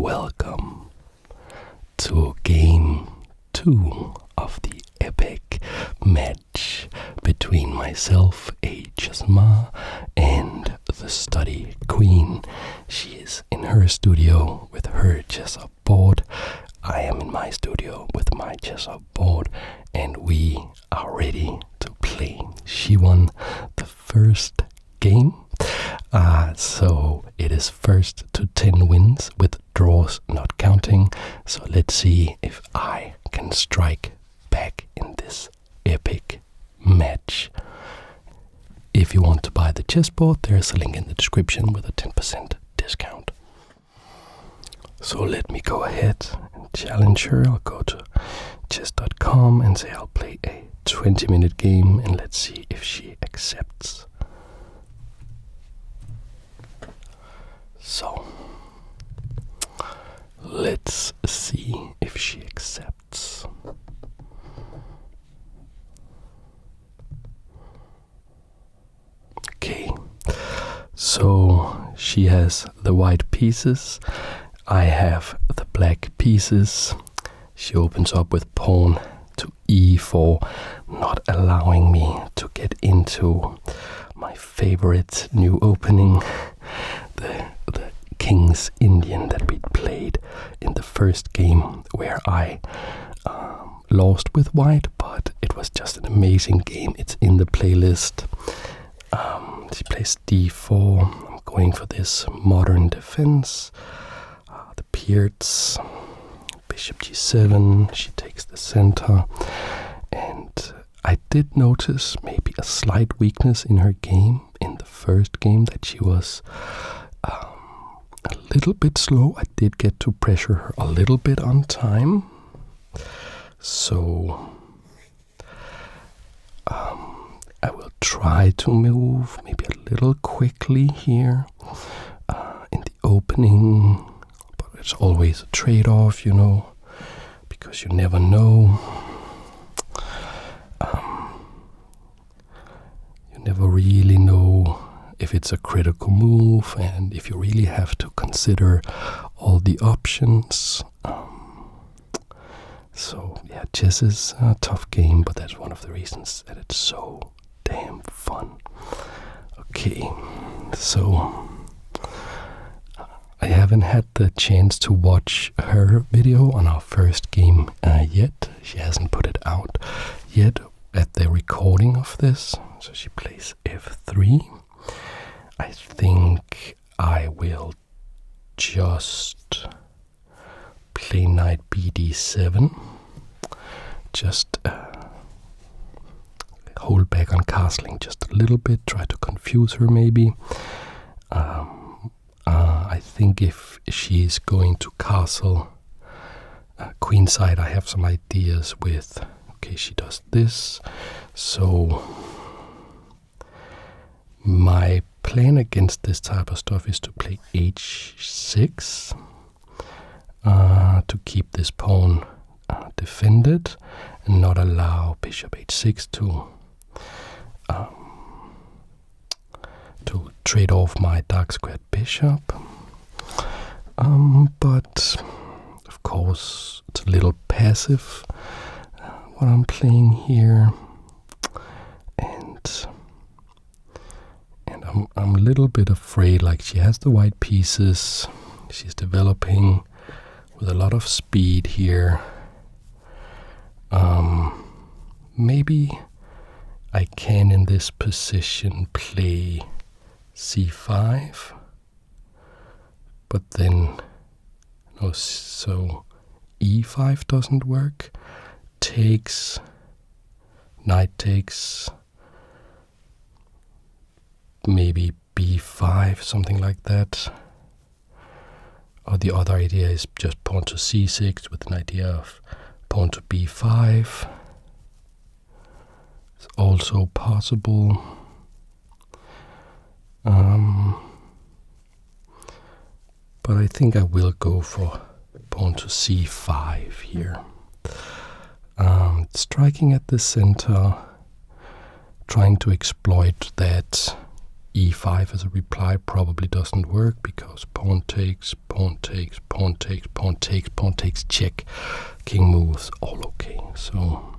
welcome to game 2 of the epic match between myself, HSMA, and the StudyQueen. She is in her studio with her chess board. I am in my studio with my chess board, and we are ready to play. She won the first game. So it is first to 10 wins with draws not counting. So let's see if I can strike back in this epic match. If you want to buy the chessboard, there's a link in the description with a 10% discount. So let me go ahead and challenge her. I'll go to chess.com and say I'll play a 20-minute game, and let's see if she accepts. So, let's see if she accepts. Okay, so she has the white pieces. I have the black pieces. She opens up with pawn to e4, not allowing me to get into my favorite new opening, the King's Indian that we played in the first game, where I lost with white, but it was just an amazing game. It's in the playlist. She plays d4. I'm going for this modern defense. The Pierts, bishop g7. She takes the center, and I did notice maybe a slight weakness in her game in the first game, that she was a little bit slow. I did get to pressure her a little bit on time. So I will try to move maybe a little quickly here in the opening. But it's always a trade-off, you know, because you never know. You never really know if it's a critical move, and if you really have to consider all the options. So yeah, chess is a tough game, but that's one of the reasons that it's so damn fun. Okay, so I haven't had the chance to watch her video on our first game yet. She hasn't put it out yet at the recording of this. So she plays f3. I think I will just play knight bd7. Just hold back on castling just a little bit, try to confuse her maybe. I think if she's going to castle queenside, I have some ideas with, okay, she does this. So my plan against this type of stuff is to play h6 to keep this pawn defended and not allow bishop h6 to trade off my dark squared bishop. But of course it's a little passive what I'm playing here, and I'm a little bit afraid. Like, she has the white pieces, she's developing with a lot of speed here. Maybe I can in this position play c5, but then no, so e5 doesn't work. Takes, knight takes, maybe b5, something like that. Or the other idea is just pawn to c6 with an idea of pawn to b5. It's also possible. But I think I will go for pawn to c5 here. Striking at the center, trying to exploit that e5 as a reply probably doesn't work, because pawn takes, pawn takes, pawn takes, pawn takes, pawn takes, check, king moves, all okay. So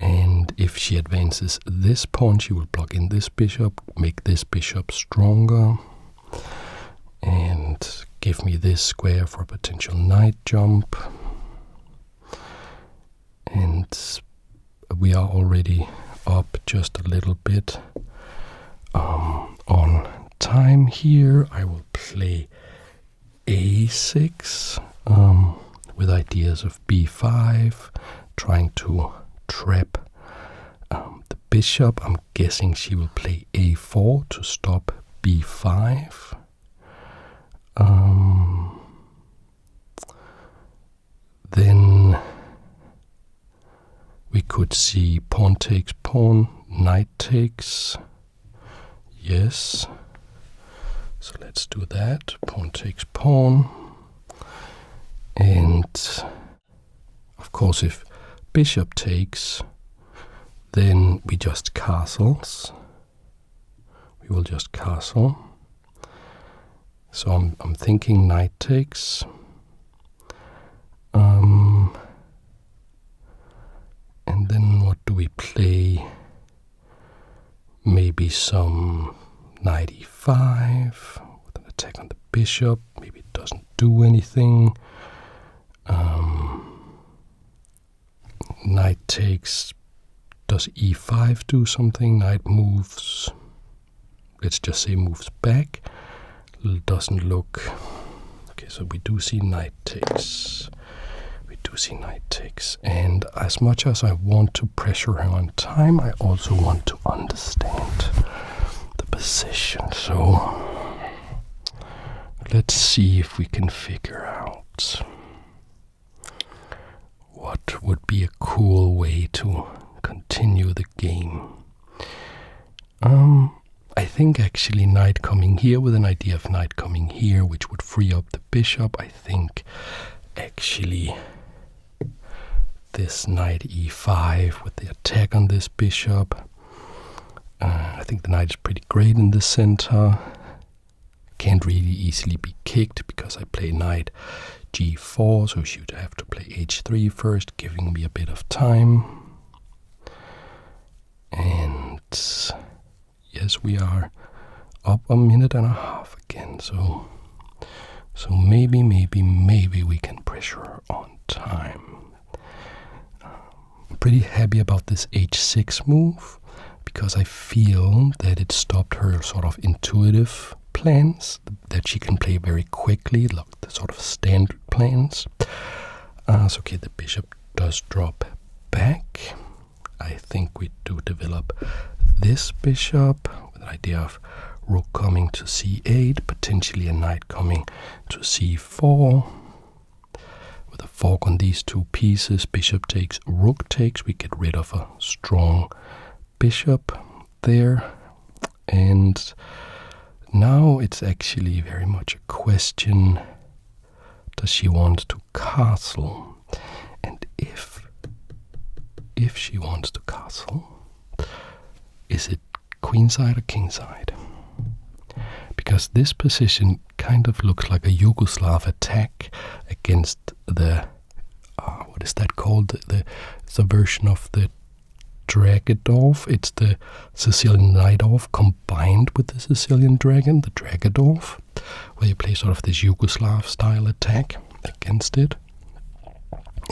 and if she advances this pawn, she will block in this bishop, make this bishop stronger, and give me this square for a potential knight jump. And we are already up just a little bit on time here. I will play a6 with ideas of b5, trying to trap the bishop. I'm guessing she will play a4 to stop b5. Then we could see pawn takes pawn, knight takes. Yes. So let's do that. Pawn takes pawn. And of course, if bishop takes, then we just castles. We will just castle. So I'm thinking knight takes. And then what do we play? Maybe some knight e5 with an attack on the bishop. Maybe it doesn't do anything. Knight takes. Does e5 do something? Knight moves. Let's just say moves back. Doesn't look. Okay, so we do see knight takes. We do see knight takes. And as much as I want to pressure her on time, I also want to understand the position. So let's see if we can figure out what would be a cool way to continue the game. I think actually knight coming here with an idea of knight coming here, which would free up the bishop. I think actually this knight e5 with the attack on this bishop. I think the knight is pretty great in the center. Can't really easily be kicked because I play knight g4, so she would have to play h3 first, giving me a bit of time. And yes, we are up a minute and a half again, so maybe we can pressure her on time. I'm pretty happy about this h6 move, because I feel that it stopped her sort of intuitive plans that she can play very quickly, like the sort of standard plans. So okay, the bishop does drop back. I think we do develop this bishop with an idea of rook coming to c8, potentially a knight coming to c4. With a fork on these two pieces, bishop takes, rook takes, we get rid of a strong bishop there. And now it's actually very much a question, does she want to castle? And if she wants to castle, is it queenside or kingside? Because this position kind of looks like a Yugoslav attack against the, what is that called? It's a version of the Dragadorf. It's the Sicilian Najdorf combined with the Sicilian Dragon, the Dragadorf, where you play sort of this Yugoslav style attack against it.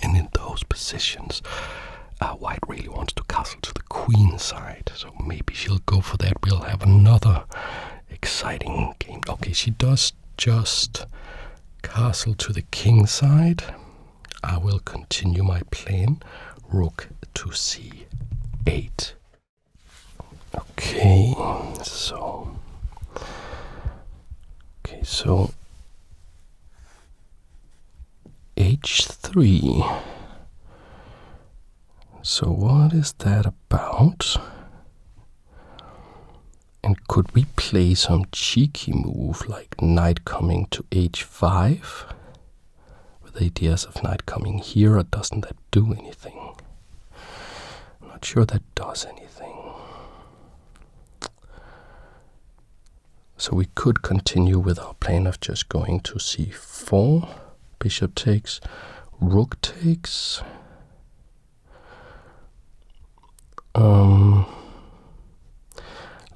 And in those positions, white really wants to castle to the queen side, so maybe she'll go for that. We'll have another exciting game. Okay, she does just castle to the king side. I will continue my plan. Rook to c8. Okay, so h3. So what is that about? And could we play some cheeky move like knight coming to h5 with ideas of knight coming here, or doesn't that do anything? Not sure that does anything. So we could continue with our plan of just going to c4. Bishop takes, rook takes.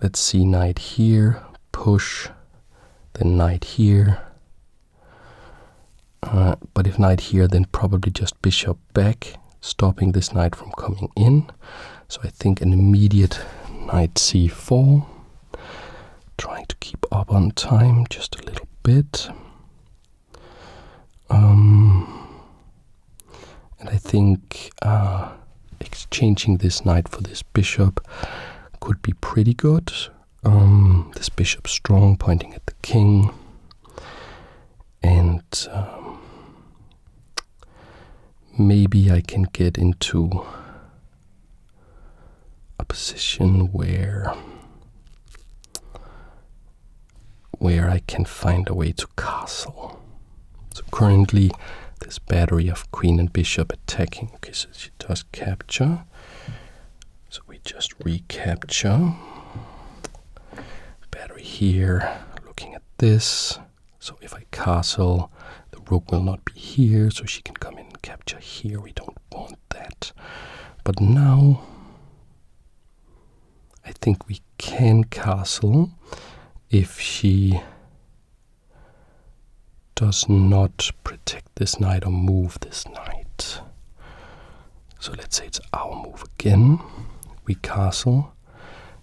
Let's see, knight here, push, then knight here. But if knight here, then probably just bishop back, stopping this knight from coming in. So I think an immediate knight c4, trying to keep up on time just a little bit. And I think exchanging this knight for this bishop could be pretty good. This bishop strong, pointing at the king. And maybe I can get into a position where I can find a way to castle. So currently this battery of queen and bishop attacking. Okay, so she does capture. So we just recapture. Battery here, looking at this. So if I castle, the rook will not be here, so she can come in and capture here. We don't want that. But now I think we can castle if she does not protect this knight or move this knight. So let's say it's our move again. We castle.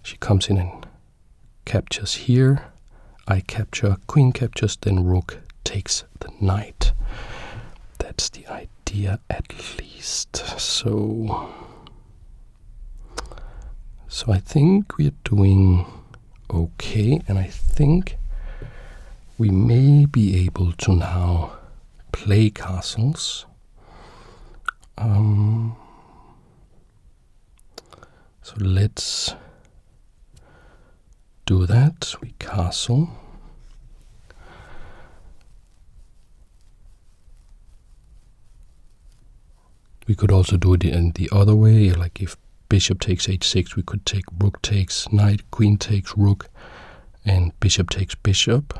She comes in and captures here. I capture, queen captures, then rook takes the knight. That's the idea at least. So I think we're doing okay, and I think we may be able to now play castles. So let's do that. We castle. We could also do it in the other way, like if bishop takes h6, we could take rook takes knight, queen takes rook, and bishop takes bishop.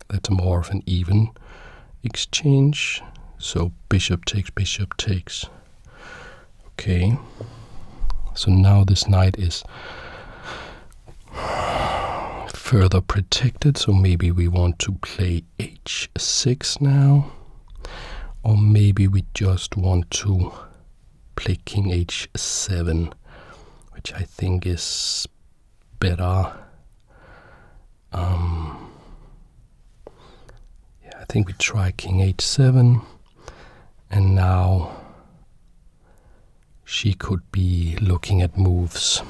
That's more of an even exchange. So bishop takes. Okay. So now this knight is further protected. So maybe we want to play h6 now. Or maybe we just want to play king h7, which I think is better. I think we try king h7, and now she could be looking at moves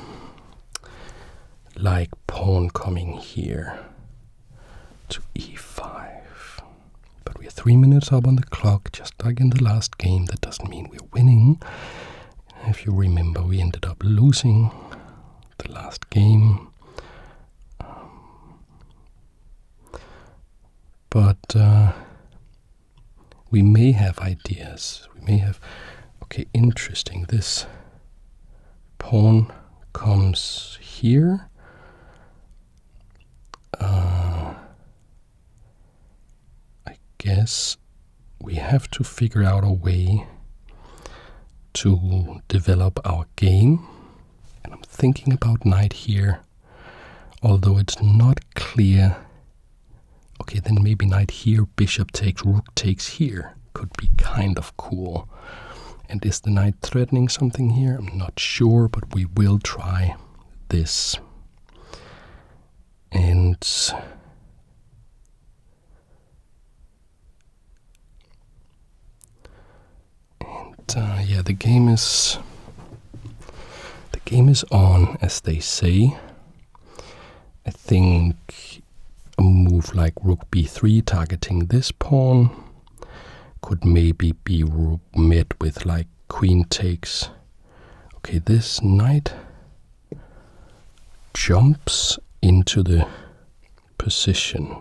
like pawn coming here to e5. But we are 3 minutes up on the clock, just like in the last game. That doesn't mean we're winning. If you remember, we ended up losing the last game. But we may have ideas. We may have... Okay, interesting. This pawn comes here. I guess we have to figure out a way to develop our game. And I'm thinking about knight here, although it's not clear. Okay, then maybe knight here, bishop takes, rook takes here. Could be kind of cool. And is the knight threatening something here? I'm not sure, but we will try this. And yeah, the game is on, as they say. I think a move like rook b3 targeting this pawn could maybe be met with like queen takes. Okay, this knight jumps into the position,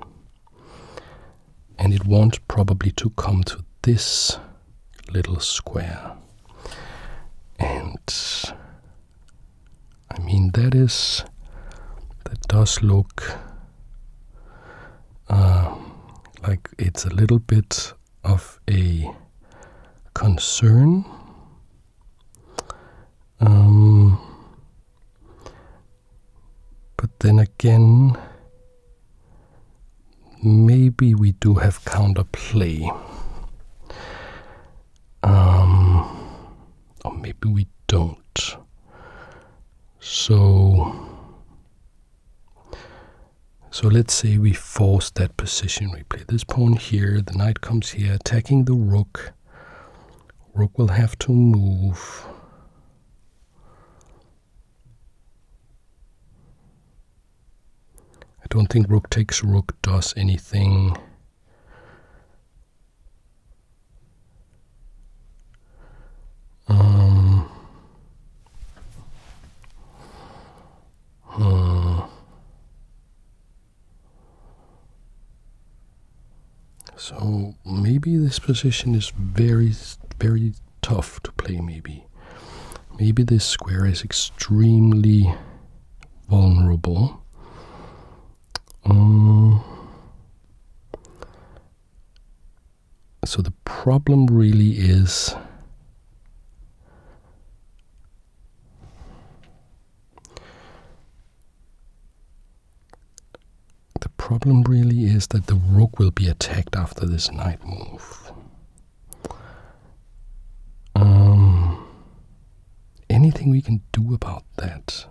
and it wants probably to come to this little square. And I mean, that does look like it's a little bit of a concern. But then again, maybe we do have counterplay. Or maybe we don't. So let's say we force that position. We play this pawn here, the knight comes here, attacking the rook. Rook will have to move. I don't think rook takes rook does anything. So maybe this position is very, very tough to play. Maybe this square is extremely vulnerable. So the problem really is that the rook will be attacked after this knight move. Anything we can do about that?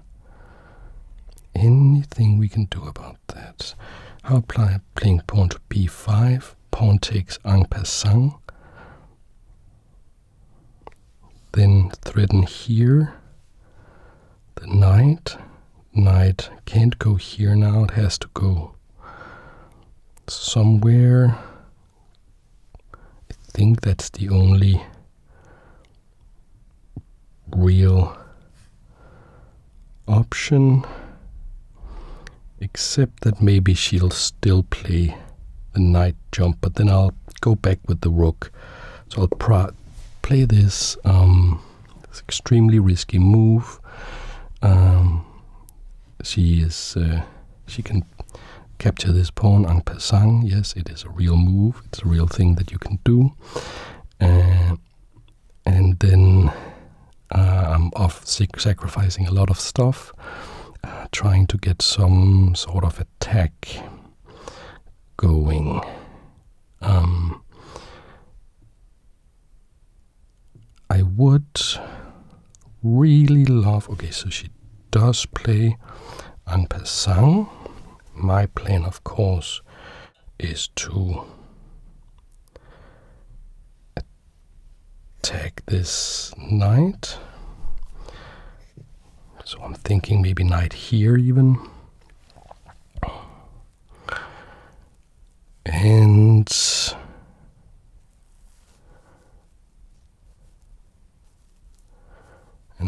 Anything we can do about that? How about playing pawn to b5? Pawn takes en passant. Then threaten here. The knight. Knight can't go here now, it has to go somewhere. I think that's the only real option, except that maybe she'll still play the knight jump, but then I'll go back with the rook. So I'll play this extremely risky move. She can capture this pawn en passant. Yes, it is a real move. It's a real thing that you can do. And then I'm off sacrificing a lot of stuff, trying to get some sort of attack going. I would really love... Okay, so she does play en passant. My plan, of course, is to attack this knight. So I'm thinking maybe knight here even. And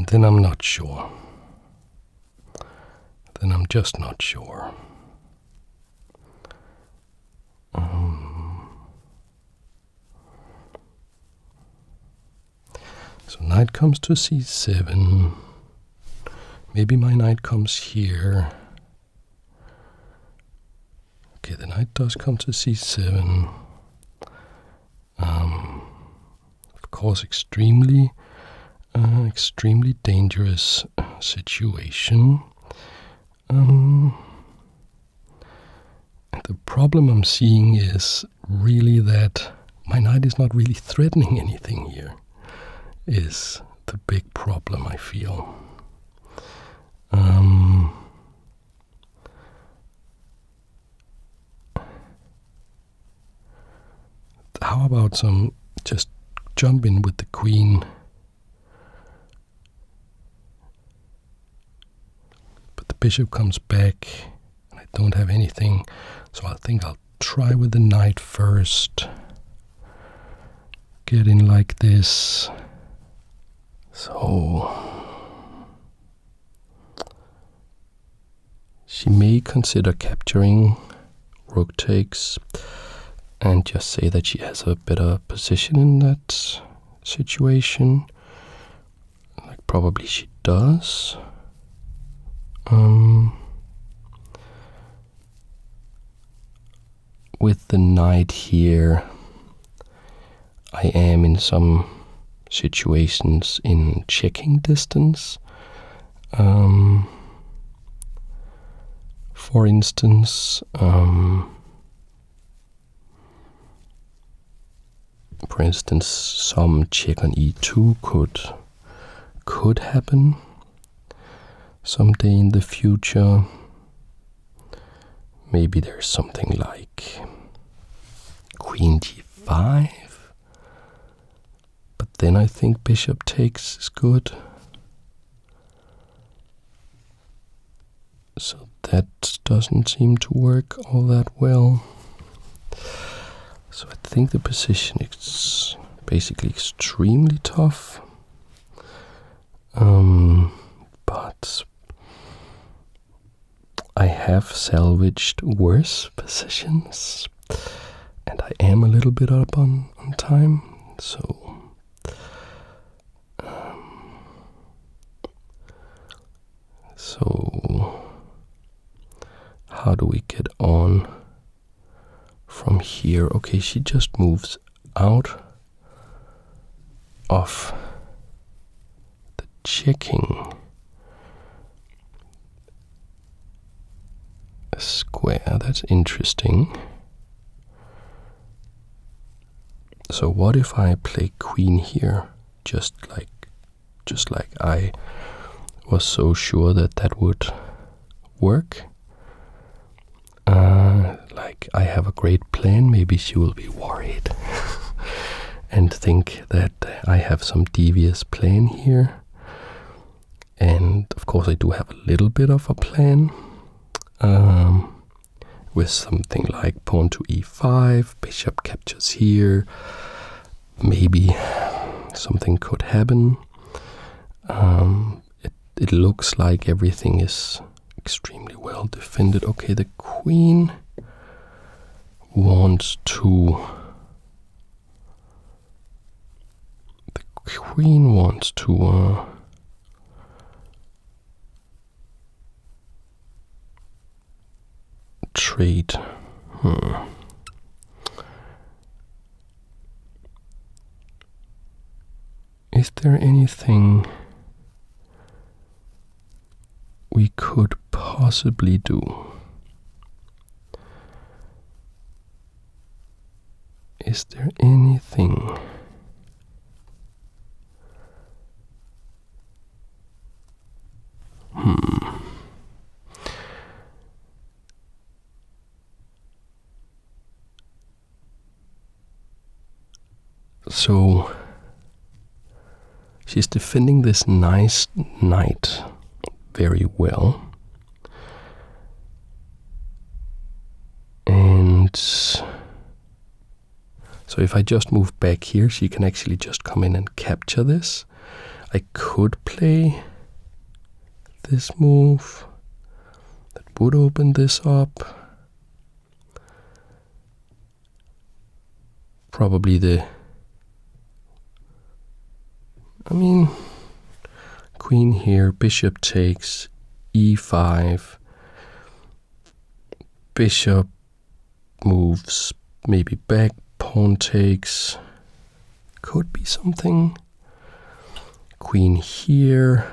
then I'm not sure. Then I'm just not sure. So knight comes to c7. Maybe my knight comes here. Okay, the knight does come to c7. Of course, extremely dangerous situation. And the problem I'm seeing is really that my knight is not really threatening anything here. Is the big problem, I feel. How about some just jump in with the queen? But the bishop comes back, and I don't have anything, so I think I'll try with the knight first. Get in like this. So she may consider capturing, rook takes, and just say that she has a better position in that situation. Like probably she does. With the knight here, I am in some situations in checking distance. For instance, some check on e2 could happen someday in the future. Maybe there's something like queen g5, but then I think bishop takes is good. So that doesn't seem to work all that well. So I think the position is basically extremely tough. But I have salvaged worse positions, and I am a little bit up on time, so how do we get on from here? Okay, she just moves out of the checking square. That's interesting. So what if I play queen here, just like I was so sure that would work? Like I have a great plan. Maybe she will be worried and think that I have some devious plan here. And of course I do have a little bit of a plan, with something like pawn to e5, bishop captures here. Maybe something could happen. It looks like everything is extremely well defended. Okay, the queen wants to trade. Is there anything we could possibly do? Is there anything? So she's defending this nice knight very well. And so if I just move back here, she can actually just come in and capture this. I could play this move that would open this up. Probably queen here, bishop takes, e5, bishop moves maybe back, pawn takes, could be something. Queen here.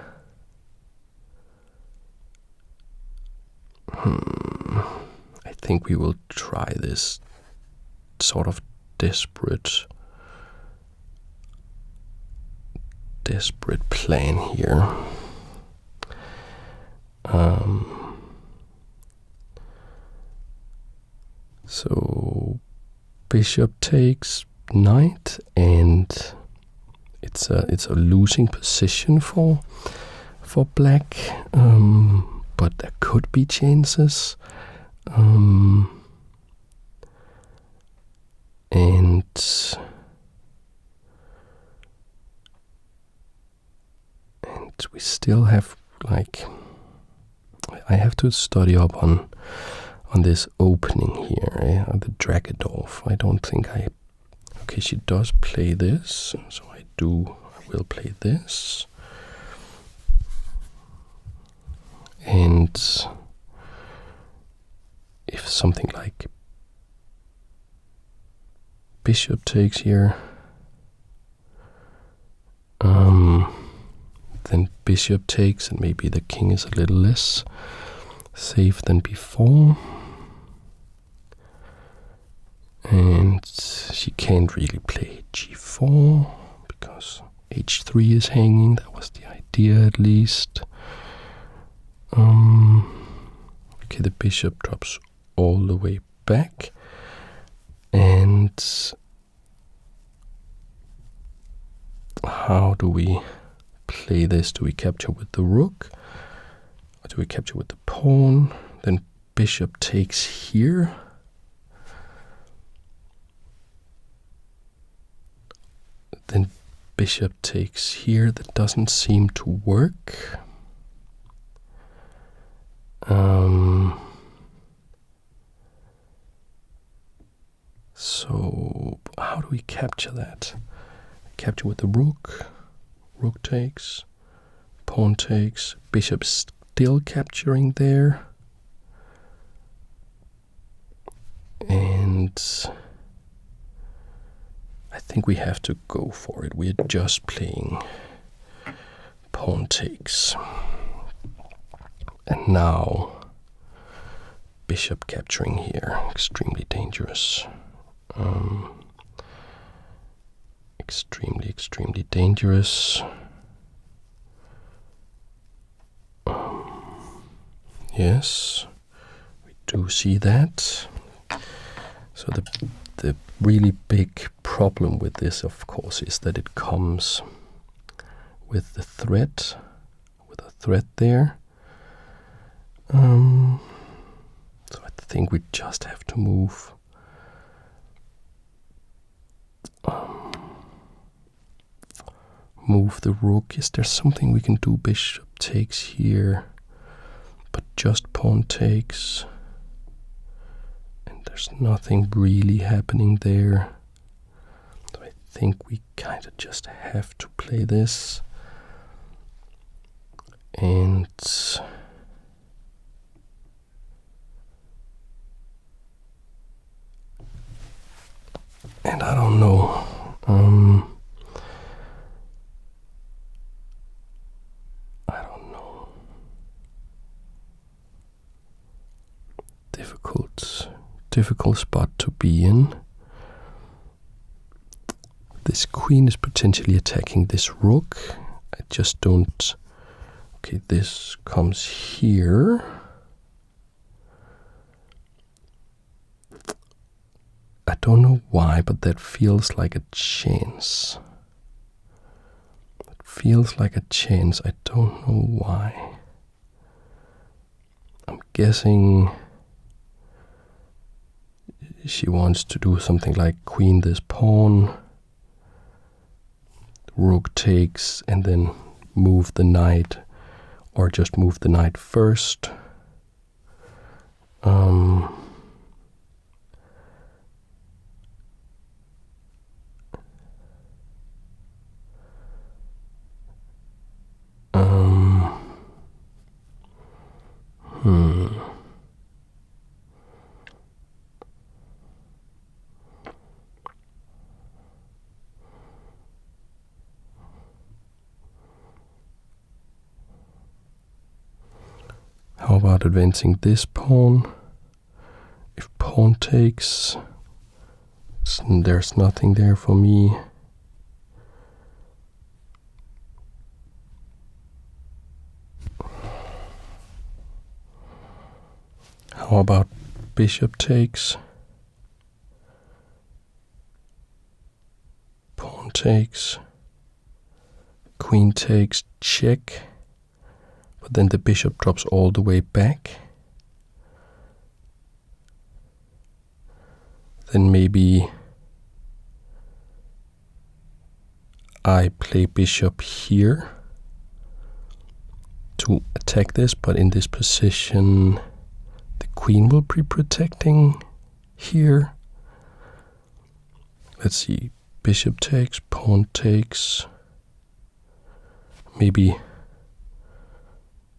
I think we will try this sort of desperate plan here. So bishop takes knight, and it's a losing position for black, but there could be chances. And we still have, like, I have to study up on this opening here, the Dragadorf. I don't think okay, she does play this, so I will play this. And something like bishop takes here. Then bishop takes, and maybe the king is a little less safe than before. And she can't really play g4 because h3 is hanging. That was the idea, at least. Okay, the bishop drops all the way back. And how do we play this? Do we capture with the rook? Or do we capture with the pawn? Then bishop takes here. Then bishop takes here. That doesn't seem to work. So how do we capture that? Capture with the rook. Rook takes. Pawn takes. Bishop still capturing there. And I think we have to go for it. We're just playing pawn takes. And now bishop capturing here. Extremely dangerous. Extremely dangerous. Yes, we do see that. So the really big problem with this, of course, is that it comes with the threat, with a threat there. So I think we just have to move. Move the rook. Is there something we can do? Bishop takes here, but just pawn takes. And there's nothing really happening there. So I think we kind of just have to play this. And I don't know. I don't know. Difficult spot to be in. This queen is potentially attacking this rook. I just don't. Okay, this comes here. I don't know why, but that feels like a chance. It feels like a chance. I don't know why. I'm guessing she wants to do something like queen this pawn, rook takes, and then move the knight, or just move the knight first. How about advancing this pawn? If pawn takes, there's nothing there for me. How about bishop takes? Pawn takes. Queen takes, check. But then the bishop drops all the way back. Then maybe I play bishop here to attack this, but in this position the queen will be protecting here. Let's see, bishop takes, pawn takes, maybe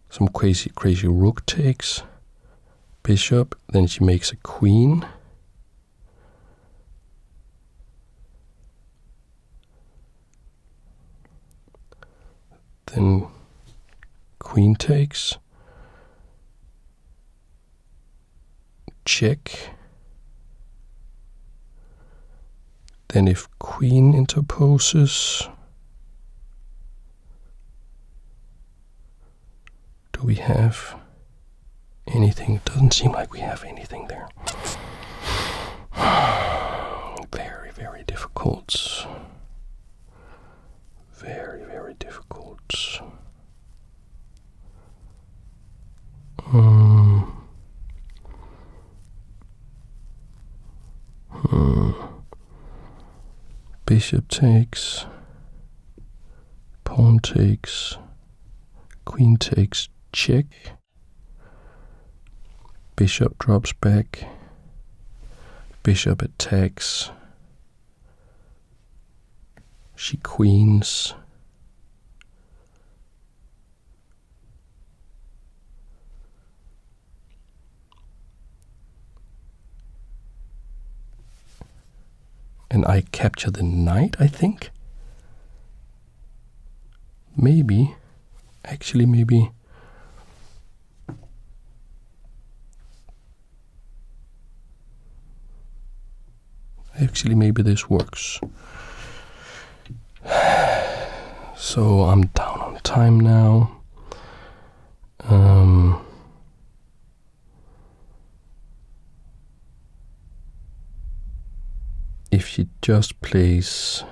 some crazy rook takes, bishop, then she makes a queen. Then queen takes, check. Then if queen interposes, do we have anything? It doesn't seem like we have anything there. Very, very difficult. Very, very difficult. Bishop takes, pawn takes, queen takes, check. Bishop drops back, bishop attacks, she queens. And I capture the knight, I think. Maybe. Actually, maybe. Actually, maybe this works. So I'm down on time now. If she just plays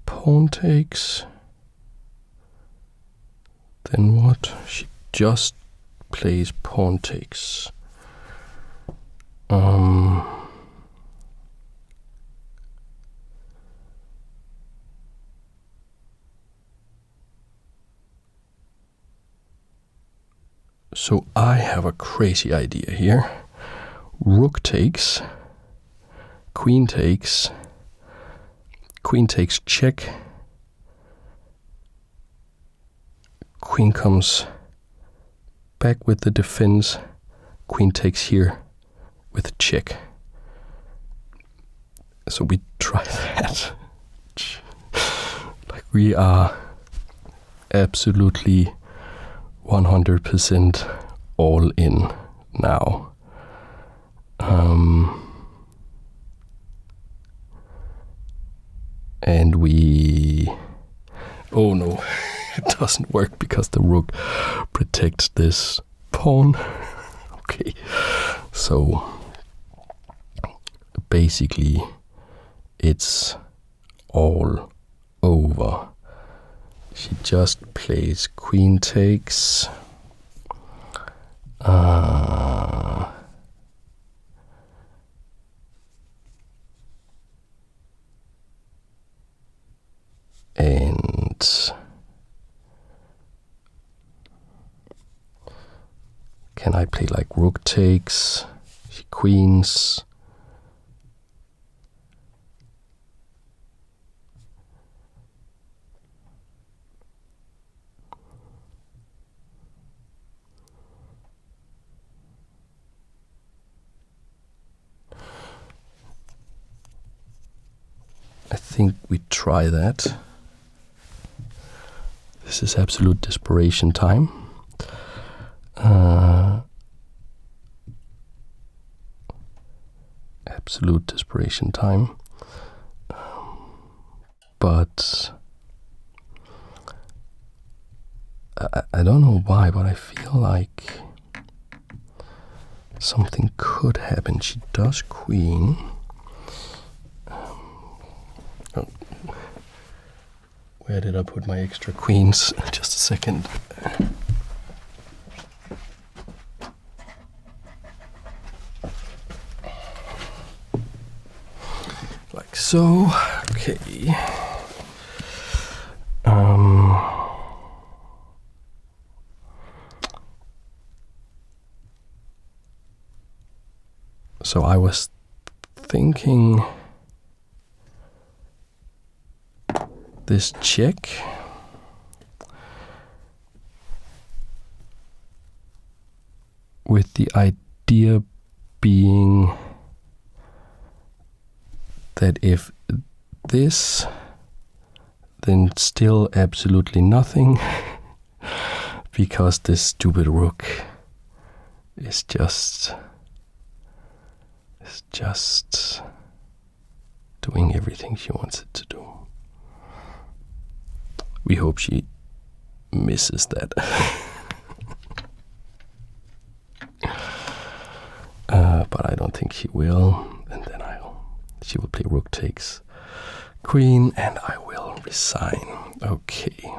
pawn takes, then what? She just plays pawn takes. So I have a crazy idea here. Rook takes, queen takes check, queen comes back with the defense, queen takes here with check. So we try that. Like we are absolutely 100% all in now. And oh no, it doesn't work because the rook protects this pawn. Okay, so basically it's all over. She just plays queen takes. And can I play like rook takes, she queens? I think we try that. This is absolute desperation time. Absolute desperation time. But I don't know why, but I feel like something could happen. She does queen. Where did I put my extra queens? Just a second. Like so. Okay. So I was thinking this check. with the idea being that if this, then still absolutely nothing, because this stupid rook is just doing everything she wants it to do. We hope she misses that. But I don't think she will. And then she will play rook takes queen, and I will resign. Okay.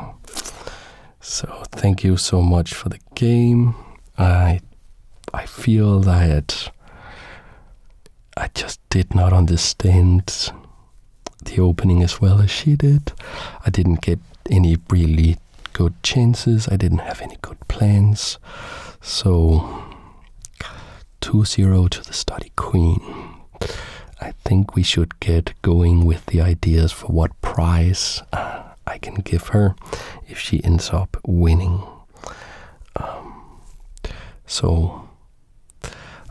So thank you so much for the game. I feel that I just did not understand the opening as well as she did. I didn't get any really good chances. I didn't have any good plans. So 2-0 to the StudyQueen. I think we should get going with the ideas for what prize I can give her if she ends up winning. So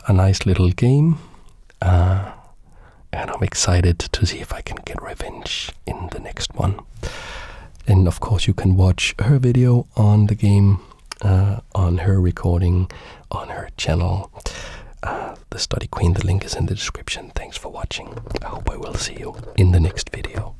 a nice little game, and I'm excited to see if I can get revenge in the next one. And of course you can watch her video on the game, on her recording, on her channel, the StudyQueen. The link is in the description. Thanks for watching. I hope I will see you in the next video.